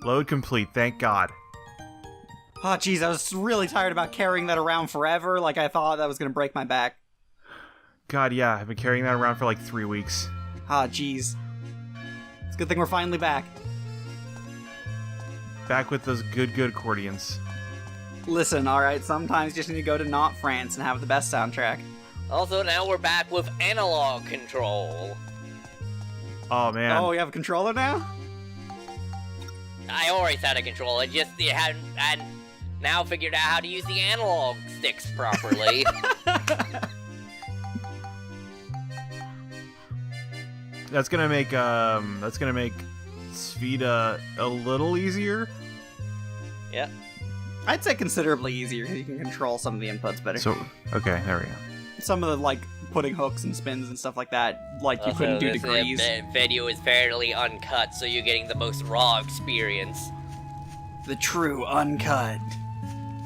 Load complete, thank God. Oh, jeez, I was really tired about carrying that around forever. Like, I thought that was going to break my back. God, yeah, I've been carrying that around for like 3 weeks. Ah, jeez. It's a good thing we're finally back. Back with those good accordions. Listen, alright, sometimes you just need to go to not France and have the best soundtrack. Also, now we're back with analog control. Oh, man. Oh, you have a controller now? I always had a controller, just hadn't now figured out how to use the analog sticks properly. That's gonna make Svita a little easier. Yeah. I'd say considerably easier because you can control some of the inputs better. So, okay, there we go. Some of the, like, putting hooks and spins and stuff like that, like, you couldn't do degrees. The video is fairly uncut, so you're getting the most raw experience. The true uncut.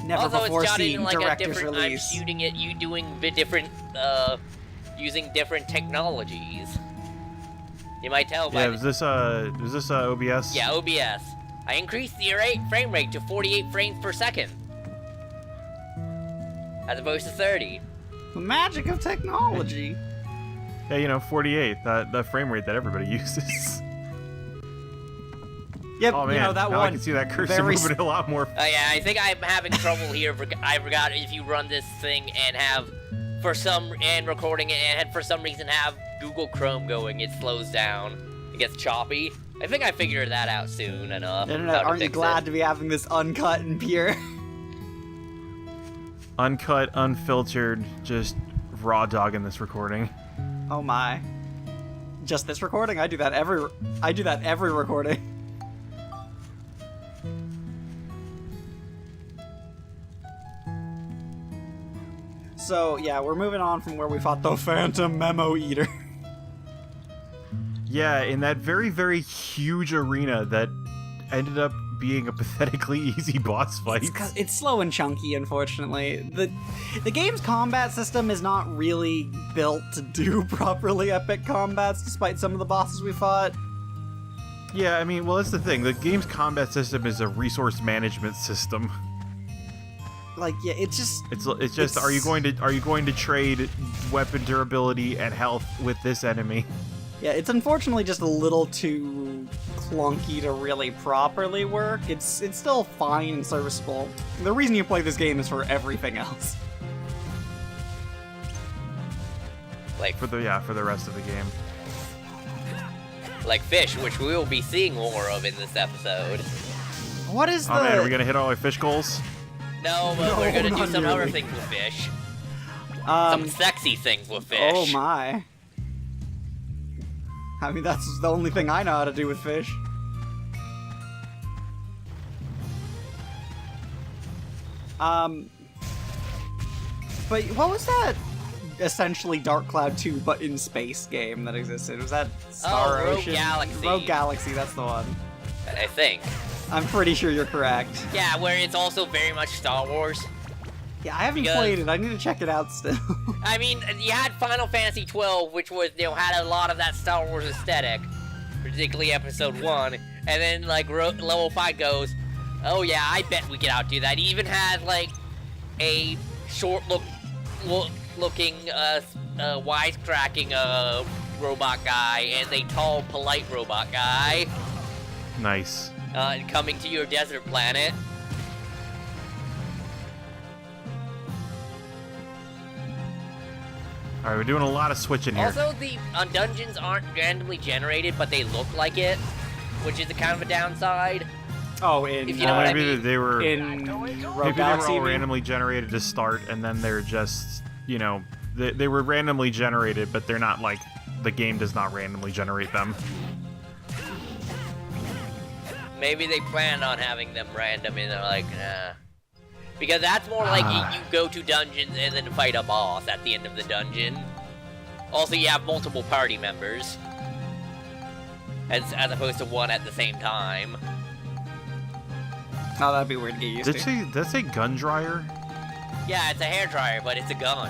Never before seen director's release. I'm shooting at you doing different, using different technologies. You might tell by... Yeah, is this OBS? Yeah, OBS. I increased the frame rate to 48 frames per second. As opposed to 30. The magic of technology. Yeah, you know, 48, that frame rate that everybody uses. Yep, oh, man. You know, that now one. I can see that cursor moving a lot more. Oh yeah, I think I'm having trouble here. I forgot if you run this thing and have, recording it and for some reason have Google Chrome going, it slows down. It gets choppy. I think I figured that out soon enough. Internet, aren't you glad to be having this uncut and pure? Uncut, unfiltered, just raw dogging this recording. Oh my. Just this recording? I do that every recording. So, yeah, we're moving on from where we fought the Phantom Memo Eater. Yeah, in that very, very huge arena that ended up being a pathetically easy boss fight. It's slow and chunky, unfortunately. The game's combat system is not really built to do properly epic combats, despite some of the bosses we fought. Yeah, I mean, well, that's the thing. The game's combat system is a resource management system. Like, yeah, it's just. Are you going to trade weapon durability and health with this enemy? Yeah, it's unfortunately just a little too clunky to really properly work. It's still fine and serviceable. The reason you play this game is for everything else. Like for the rest of the game. Like fish, which we will be seeing more of in this episode. What is Oh man, are we gonna hit all our fish goals? No, but we're gonna do some other things with fish. Some sexy things with fish. Oh my. I mean, that's the only thing I know how to do with fish. But what was that essentially Dark Cloud 2 but in space game that existed? Was that Star Ocean? Rogue Galaxy. Rogue Galaxy, that's the one. I think. I'm pretty sure you're correct. Yeah, where it's also very much Star Wars. Yeah, I haven't played it. I need to check it out still. I mean, you had Final Fantasy 12, which was, had a lot of that Star Wars aesthetic, particularly Episode 1, and then, like, Level 5 goes, oh yeah, I bet we can outdo that. It even had, like, a short-looking, wisecracking, robot guy, and a tall, polite robot guy. Nice. Coming to your desert planet. Alright, we're doing a lot of switching here. Also, the dungeons aren't randomly generated, but they look like it, which is a kind of a downside. Oh, if you know what I mean. They were in Rogue Galaxy, they were all maybe? randomly generated to start, and then they're just, they were randomly generated, but they're not like, the game does not randomly generate them. Maybe they planned on having them random, and they're like, nah. Because that's more like you go to dungeons and then fight a boss at the end of the dungeon. Also, you have multiple party members. As opposed to one at the same time. Oh, that'd be weird to get used to. Did that say gun dryer? Yeah, it's a hairdryer, but it's a gun.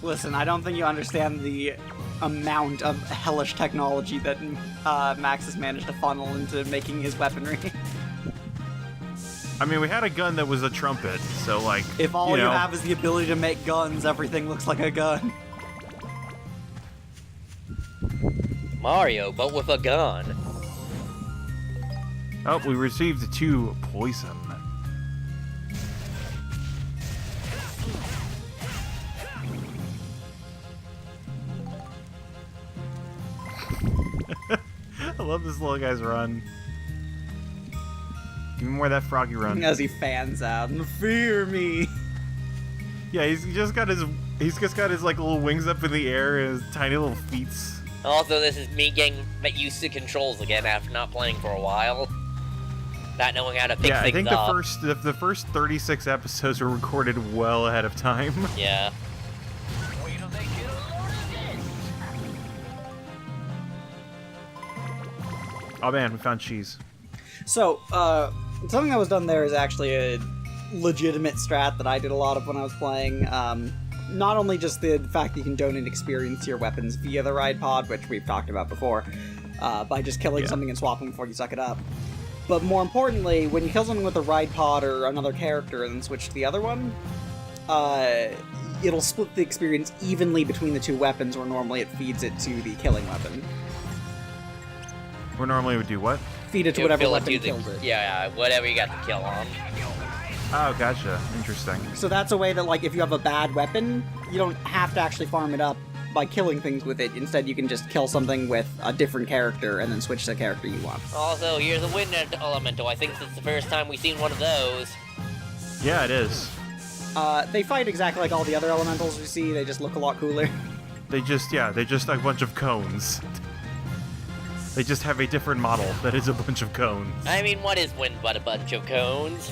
Listen, I don't think you understand the amount of hellish technology that Max has managed to funnel into making his weaponry. I mean, we had a gun that was a trumpet, so like, If all you know, have is the ability to make guns, everything looks like a gun. Mario, but with a gun. Oh, we received 2 poison. I love this little guy's run. Give me more of that froggy run. As he fans out, and fear me. Yeah, he's just got his like little wings up in the air and his tiny little feet. Also, this is me getting used to controls again after not playing for a while. Not knowing how to pick Yeah, I things think up. the first 36 episodes were recorded well ahead of time. Yeah. Oh man, we found cheese. So, something that was done there is actually a legitimate strat that I did a lot of when I was playing. Not only just the fact that you can donate experience to your weapons via the ride pod, which we've talked about before, by just killing something and swapping before you suck it up. But more importantly, when you kill something with a ride pod or another character and then switch to the other one, it'll split the experience evenly between the 2 weapons, where normally it feeds it to the killing weapon. Where normally we would do what? Feed it to It'll whatever fill it weapon to the- killed it. Yeah, whatever you got the kill on. Oh, gotcha. Interesting. So that's a way that, like, if you have a bad weapon, you don't have to actually farm it up by killing things with it. Instead, you can just kill something with a different character and then switch to the character you want. Also, here's a wind elemental. I think this is the first time we've seen one of those. Yeah, it is. They fight exactly like all the other elementals we see, they just look a lot cooler. They just a bunch of cones. They just have a different model that is a bunch of cones. I mean, what is wind but a bunch of cones?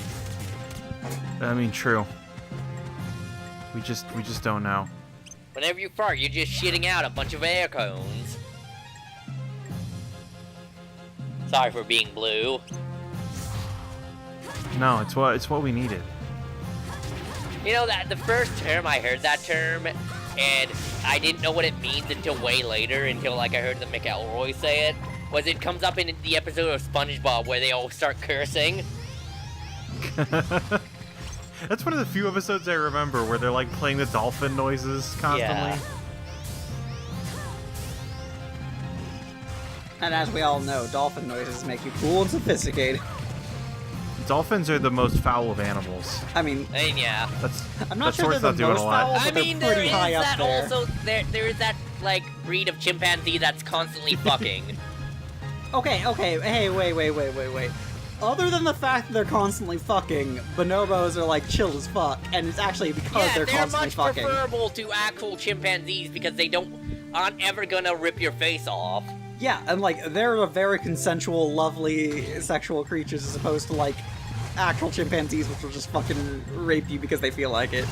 I mean, true. We just don't know. Whenever you fart, you're just shitting out a bunch of air cones. Sorry for being blue. No, it's what we needed. You know, that the first term I heard that term, and I didn't know what it means until way later, until like I heard the McElroy say it, was it comes up in the episode of SpongeBob where they all start cursing. That's one of the few episodes I remember where they're like playing the dolphin noises constantly. Yeah. And as we all know, dolphin noises make you cool and sophisticated. Dolphins are the most foul of animals. I mean, Yeah. I'm not that sure they're sword's the not doing most a lot. foul, I but mean, they're there pretty is high up that there. also, there is that, like, breed of chimpanzee that's constantly fucking. Okay, hey, wait. Other than the fact that they're constantly fucking, bonobos are like chill as fuck, and it's actually because Yeah, they're they're constantly much fucking. preferable to actual chimpanzees because they aren't ever gonna rip your face off. Yeah, and like they're a very consensual, lovely sexual creatures as opposed to like actual chimpanzees, which will just fucking rape you because they feel like it.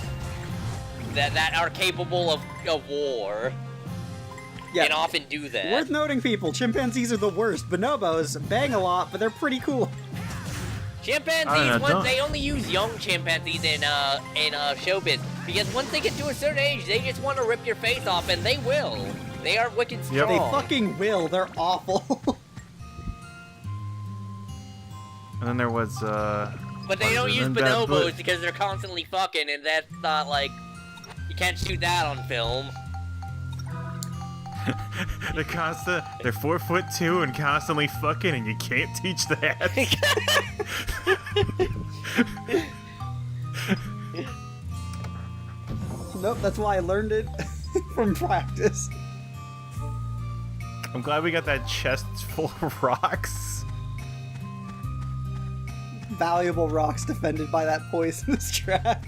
That are capable of war. Yeah. And often do that. Worth noting, people, chimpanzees are the worst. Bonobos bang a lot, but they're pretty cool. Chimpanzees, they only use young chimpanzees in showbiz because once they get to a certain age, they just want to rip your face off, and they will. They are wicked strong. They fucking will. They're awful. And then there was But they don't use bonobos because they're constantly fucking, and that's not like you can't shoot that on film. they're 4'2" and constantly fucking, and you can't teach that. Nope, that's why I learned it from practice. I'm glad we got that chest full of rocks. Valuable rocks defended by that poisonous trap.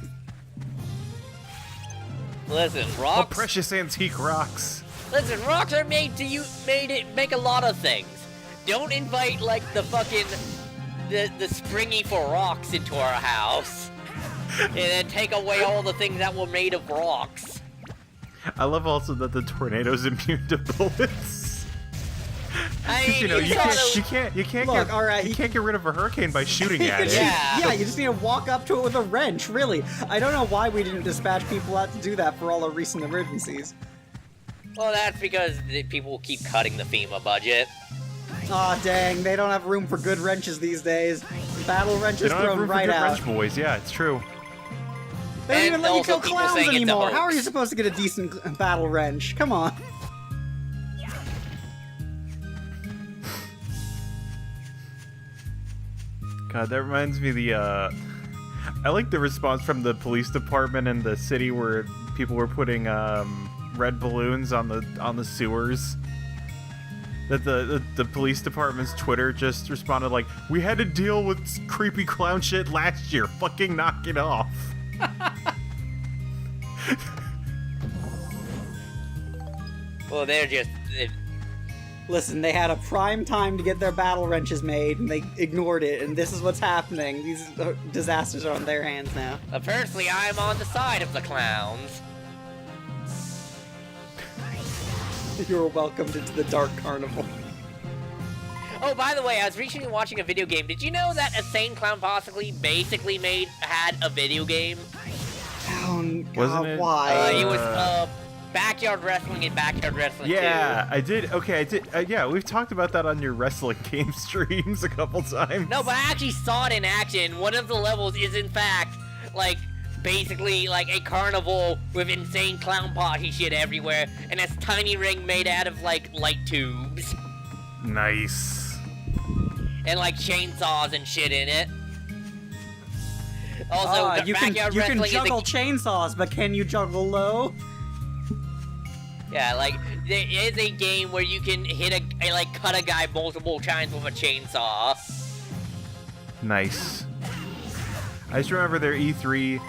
Listen, Oh, rocks. precious antique rocks. Listen, rocks are made to make a lot of things. Don't invite like the fucking the springy for rocks into our house, and then take away all the things that were made of rocks. I love also that the tornado's immune to bullets. I mean, You know, you can't Look, all right, you can't get rid of a hurricane by shooting at it. Yeah. You just need to walk up to it with a wrench, really. I don't know why we didn't dispatch people out to do that for all our recent emergencies. Well, that's because people keep cutting the FEMA budget. Aw, dang, they don't have room for good wrenches these days. Battle wrenches They don't have thrown room for right good out. wrench boys. Yeah, it's true. They don't And even let you also kill people clowns saying it's a anymore. How are hoax. you supposed to get a decent battle wrench? Come on. God, that reminds me of the, I like the response from the police department in the city where people were putting, red balloons on the sewers. That the police department's Twitter just responded like, "We had to deal with creepy clown shit last year. Fucking knock it off." Well, they're just... Listen, they had a prime time to get their battle wrenches made, and they ignored it, and this is what's happening. These disasters are on their hands now. Personally, I'm on the side of the clowns. You're welcomed into the Dark Carnival. Oh, by the way, I was recently watching a video game. Did you know that Insane Clown Possibly basically had a video game? Oh, Wasn't God, it? why? It was Backyard Wrestling and Backyard Wrestling 2. Yeah, I did. Okay, I did. Yeah, we've talked about that on your wrestling game streams a couple times. No, but I actually saw it in action. One of the levels is, in fact, like, basically, like, a carnival with insane clown posse shit everywhere, and a tiny ring made out of, like, light tubes. Nice. And, like, chainsaws and shit in it. Also, you can juggle chainsaws, but can you juggle low? Yeah, like, there is a game where you can cut a guy multiple times with a chainsaw. Nice. I just remember their E3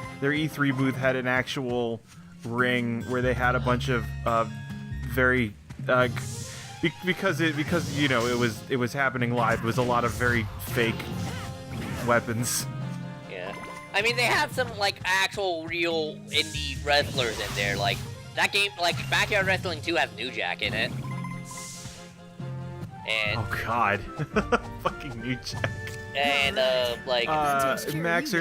booth had an actual ring where they had a bunch of very because you know it was happening live. It was a lot of very fake weapons. Yeah. I mean, they have some, like, actual real indie wrestlers in there, like, that game, like, Backyard Wrestling 2 has New Jack in it. And... Oh God, fucking New Jack. And, like... Max,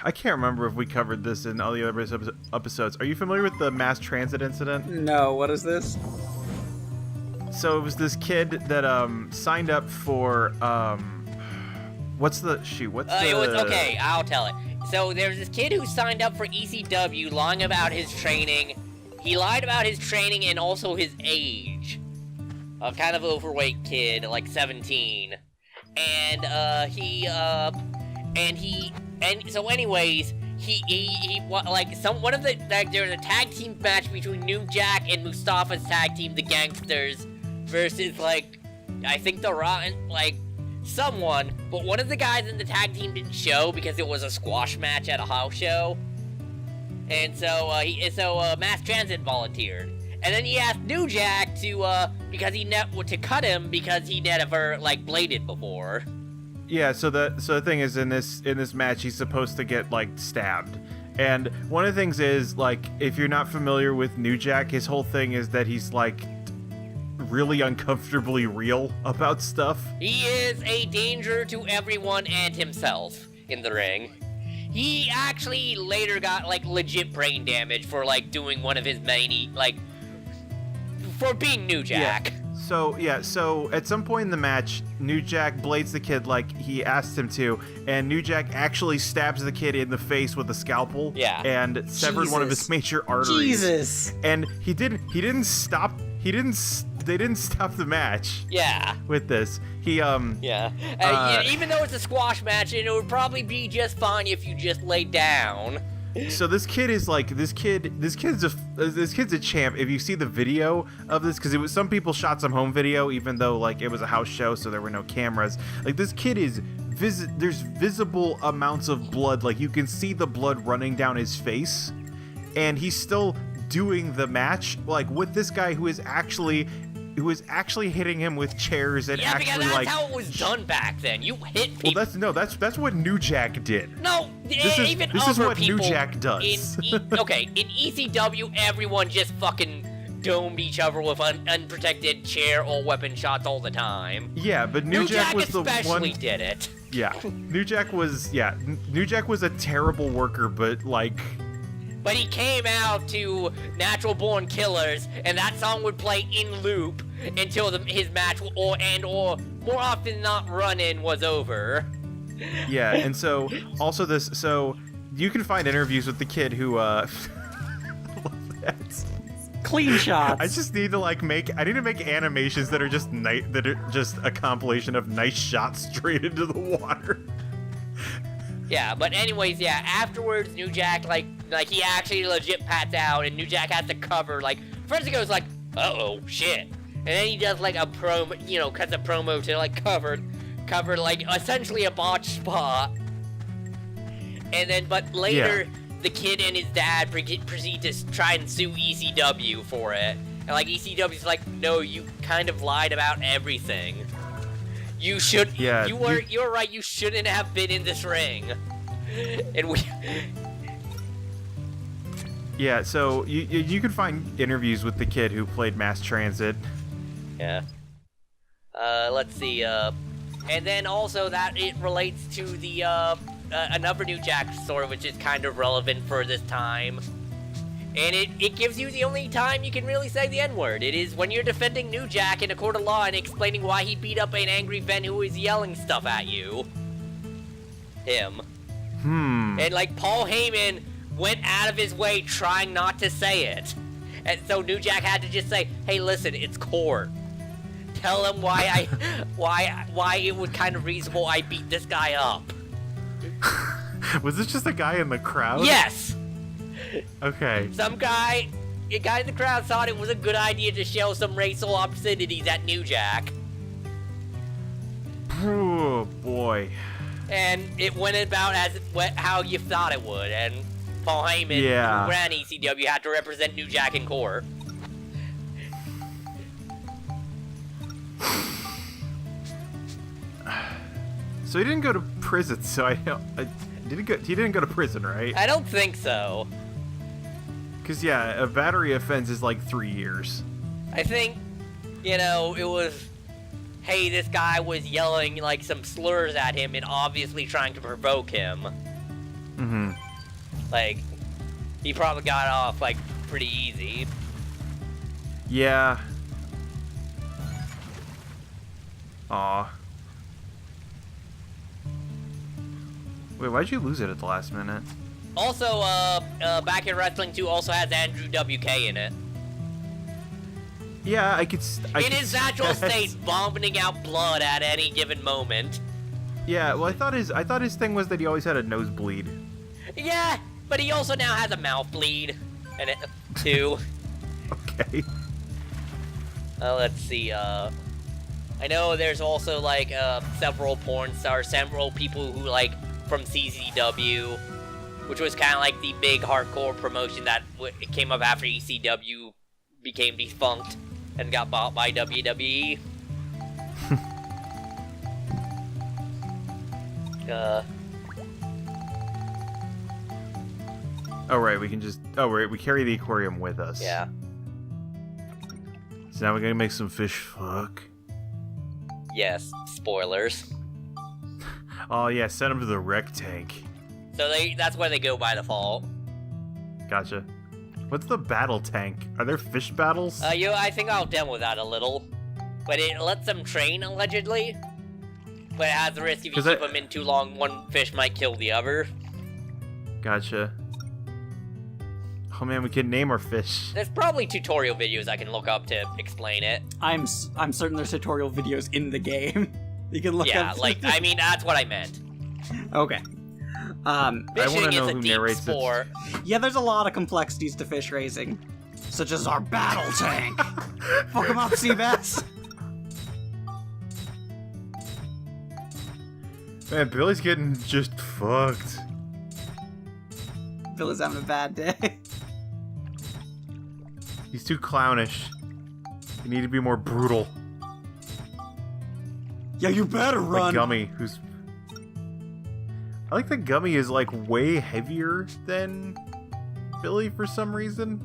I can't remember if we covered this in all the other episodes. Are you familiar with the mass transit incident? No, what is this? So it was this kid that signed up for okay, I'll tell it. So there was this kid who signed up for ECW, lying about his training. He lied about his training and also his age. A kind of overweight kid, like 17. And so anyways, there was a tag team match between New Jack and Mustafa's tag team, the Gangsters, versus, like, I think the Rotten, like, someone, but one of the guys in the tag team didn't show because it was a squash match at a house show. And so, Mass Transit volunteered. And then he asked New Jack to cut him because he never, like, bladed before. Yeah, so the thing is, in this match, he's supposed to get, like, stabbed. And one of the things is, like, if you're not familiar with New Jack, his whole thing is that he's, like, really uncomfortably real about stuff. He is a danger to everyone and himself in the ring. He actually later got, like, legit brain damage for, like, doing one of his many, like, for being New Jack. Yeah. So at some point in the match, New Jack blades the kid like he asked him to, and New Jack actually stabs the kid in the face with a scalpel. Yeah. And severed one of his major arteries. Jesus. And they didn't stop the match. Yeah. With this. Yeah. Even though it's a squash match, and it would probably be just fine if you just laid down. So this kid's a champ. If you see the video of this, because some people shot some home video, even though, like, it was a house show, so there were no cameras. Like, this kid there's visible amounts of blood. Like, you can see the blood running down his face, and he's still doing the match, like, with this guy who is actually hitting him with chairs and actually, because that's like, how it was done back then. You hit people. Well, that's what New Jack did. No, this is what New Jack does. In ECW, everyone just fucking domed each other with unprotected chair or weapon shots all the time. Yeah, but New Jack was the one. especially did it. Yeah, New Jack was a terrible worker, but, like. but he came out to Natural Born Killers, and that song would play in loop until his match or more often than not run-in was over. Yeah, and so also so you can find interviews with the kid who Clean shots. I just need to I need to make animations that are just a compilation of nice shots straight into the water. Yeah, but anyways, yeah, afterwards, New Jack, like he actually legit pats out, and New Jack has to cover, first he goes uh-oh, shit. And then he does, a promo, cuts a promo to, cover, essentially a botched spot. And then, but later, the kid and his dad proceed to try and sue ECW for it. And, ECW's no, you kind of lied about everything. You should. Yeah. You're right. You shouldn't have been in this ring. And we. Yeah. So you can find interviews with the kid who played Mass Transit. Yeah. Let's see. And then also that it relates to the another New Jack story, which is kind of relevant for this time. And it gives you the only time you can really say the N-word. It is when you're defending New Jack in a court of law and explaining why he beat up an angry Ven who was yelling stuff at you. Him. And, Paul Heyman went out of his way trying not to say it. And so New Jack had to just say, hey, listen, it's court. Tell him why it was kind of reasonable I beat this guy up. Was this just a guy in the crowd? Yes! Okay. A guy in the crowd thought it was a good idea to show some racial obscenities at New Jack. Oh, boy. And it went about how you thought it would, and Paul Heyman, who ran ECW, had to represent New Jack in court. So he didn't go to prison, so he didn't go to prison, right? I don't think so. Because, a battery offense is 3 years. I think, it was, hey, this guy was yelling, some slurs at him and obviously trying to provoke him. Mm-hmm. He probably got off, pretty easy. Yeah. Aw. Wait, why'd you lose it at the last minute? Also, Back in Wrestling 2 also has Andrew WK in it. Yeah, in his natural state, vomiting out blood at any given moment. Yeah, well, I thought his thing was that he always had a nosebleed. Yeah, but he also now has a mouth bleed, and it too. Okay. Let's see. I know there's also several porn stars, several people who from CZW, which was kind of the big hardcore promotion that came up after ECW became defunct and got bought by WWE. Oh, right, we carry the aquarium with us. Yeah. So now we're gonna make some fish fuck. Yes, spoilers. Oh yeah, send them to the wreck tank. So that's where they go by default. Gotcha. What's the battle tank? Are there fish battles? I think I'll demo that a little. But it lets them train, allegedly. But it has the risk if you keep them in too long, one fish might kill the other. Gotcha. Oh man, we can name our fish. There's probably tutorial videos I can look up to explain it. I'm certain there's tutorial videos in the game. You can look up. Yeah, I mean, that's what I meant. Okay. Fishing is a deep sport. Yeah, there's a lot of complexities to fish raising, such as our battle tank. Fuck him up, Seabass. Man, Billy's getting just fucked. Billy's having a bad day. He's too clownish. You need to be more brutal. Yeah, you better run. Like Gummy, who's... I like that Gummy is, way heavier than Billy for some reason.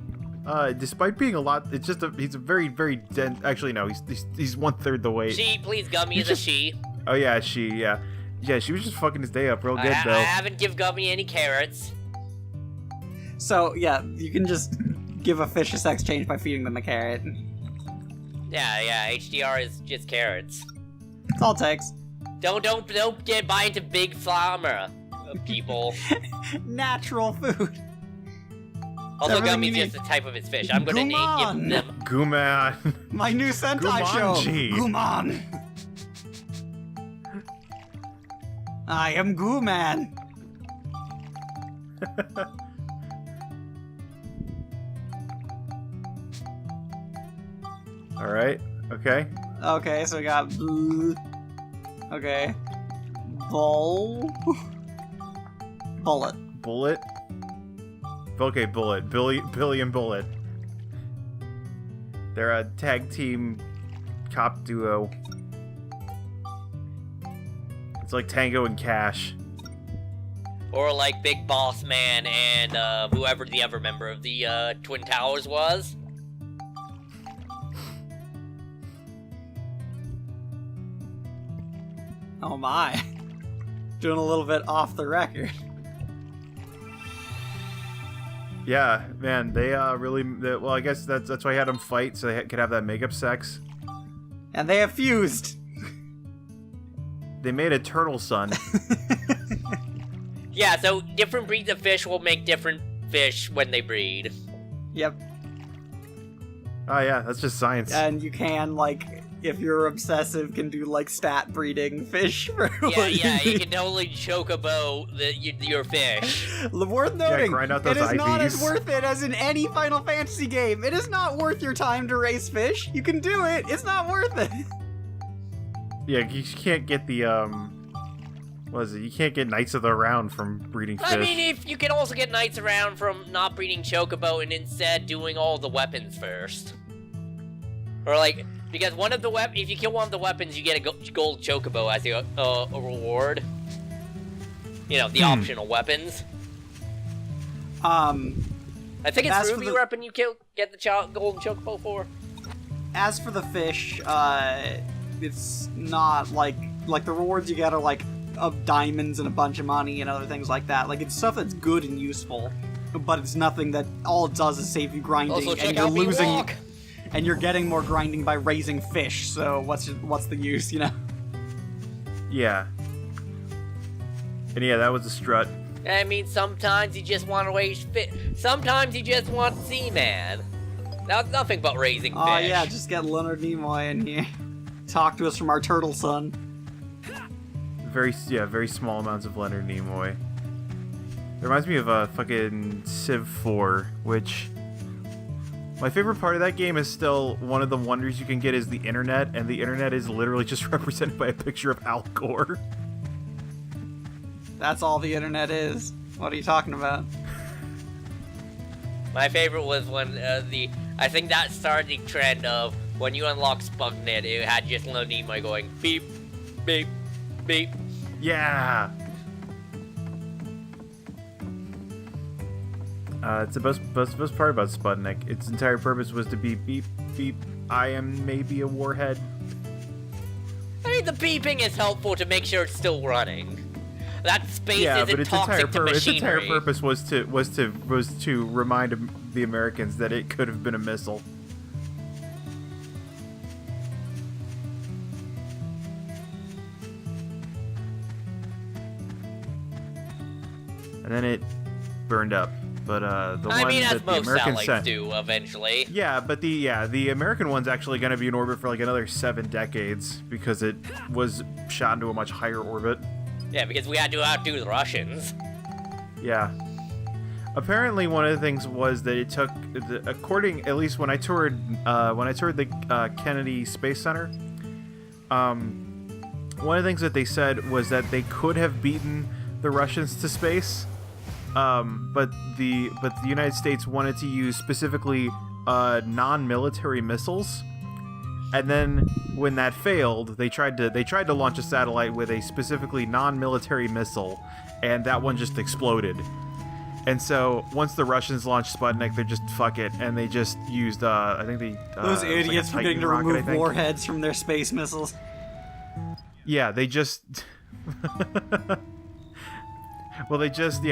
Despite being a lot... It's just he's a very, very dense... Actually, no, he's 1/3 the weight. She, please, Gummy is a she. Oh, yeah, she, yeah. Yeah, she was just fucking his day up real good, though. I haven't give Gummy any carrots. So, yeah, you can just give a fish a sex change by feeding them a carrot. Yeah, HDR is just carrots. That's all it takes. Don't get buy into big pharma, people. Natural food. Also, everything you Gummy's just need. the type of his fish. I'm gonna GUMAN. give them. GUMAN. My new Sentai show! Gumanji. GUMAN! I am GUMAN! Alright, okay. Okay, so we got blue. Okay. Bull. Bullet. Bullet. Okay, Bullet. Billy and Bullet. They're a tag team cop duo. It's like Tango and Cash. Or like Big Boss Man and whoever the other member of the Twin Towers was. Oh my. Doing a little bit off the record. Yeah, man, they well, I guess that's why I had them fight, so they could have that makeup sex. And they have fused. They made a turtle son. Yeah, so different breeds of fish will make different fish when they breed. Yep. Oh yeah, that's just science. And you can, like, if you're obsessive, can do, like, stat breeding fish. For Yeah, you can totally chocobo your fish. Worth noting, grind out those it is not IVs. as worth it as in any Final Fantasy game. It is not worth your time to raise fish. You can do it. It's not worth it. Yeah, you can't get the what is it? You can't get Knights of the Round from breeding fish. I mean, if you can also get knights around from not breeding chocobo and instead doing all the weapons first. Or like, because one of the if you kill one of the weapons, you get a gold chocobo as a reward. You know, the optional weapons. I think it's As for Ruby the- weapon you get the gold chocobo for. As for the fish, it's not like the rewards you get are like of diamonds and a bunch of money and other things like that. Like, it's stuff that's good and useful, but it's nothing that all it does is save you grinding, Also, and check you're out me losing, walk. and you're getting more grinding by raising fish. So what's the use, you know? Yeah. And yeah, that was a strut. I mean, sometimes you just want to raise fish. Sometimes you just want Seaman. That's nothing but raising fish. Oh yeah, just get Leonard Nimoy in here. Talk to us from our turtle son. Very small amounts of Leonard Nimoy. It reminds me of fucking Civ 4, which my favorite part of that game is still one of the wonders you can get is the internet, and the internet is literally just represented by a picture of Al Gore. That's all the internet is. What are you talking about? My favorite was when I think that started the trend of when you unlock Spugnet, it had just Leonard Nimoy going beep, beep, beep. Yeah. It's the best part about Sputnik. Its entire purpose was to be beep, beep, I am maybe a warhead. I mean, the beeping is helpful to make sure it's still running. That space Yeah, isn't but toxic to machinery. its entire purpose was to remind the Americans that it could have been a missile. And then it burned up. But the I one mean, as that the most Americans satellites sent, do eventually. yeah, but the American one's actually going to be in orbit for like another 7 decades because it was shot into a much higher orbit. Yeah, because we had to outdo the Russians. Yeah. Apparently, one of the things was that it took, according at least when I toured the Kennedy Space Center. One of the things that they said was that they could have beaten the Russians to space, but the United States wanted to use specifically non-military missiles. And then when that failed, they tried to launch a satellite with a specifically non-military missile, and that one just exploded. And so once the Russians launched Sputnik, they just fuck it, and they just used I think they Those idiots like forgetting to rocket, I remove think. warheads from their space missiles. Yeah, they just Well, they just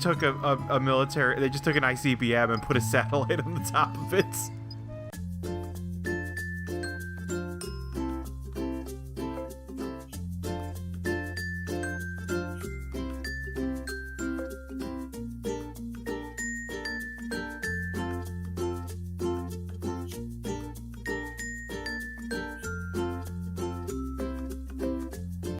took a military, they just took an ICBM and put a satellite on the top of it.